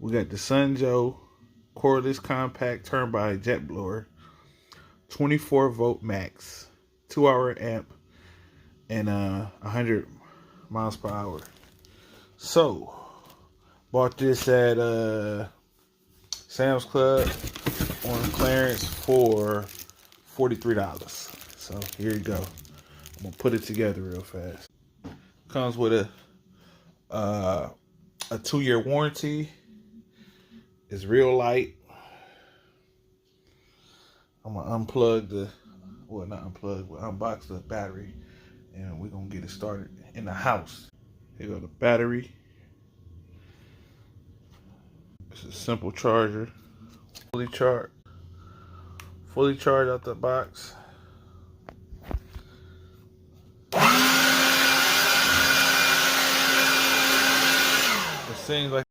We got the SunJoe cordless compact turn by jet blower, 24 volt max, 2-hour amp, and 100 miles per hour. So, bought this at Sam's Club on clearance for $43. So here you go. I'm gonna put it together real fast. Comes with a 2-year warranty. It's real light. I'm gonna unplug unbox the battery, and we're gonna get it started in the house. Here go the battery. It's a simple charger. Fully charged out the box. It seems like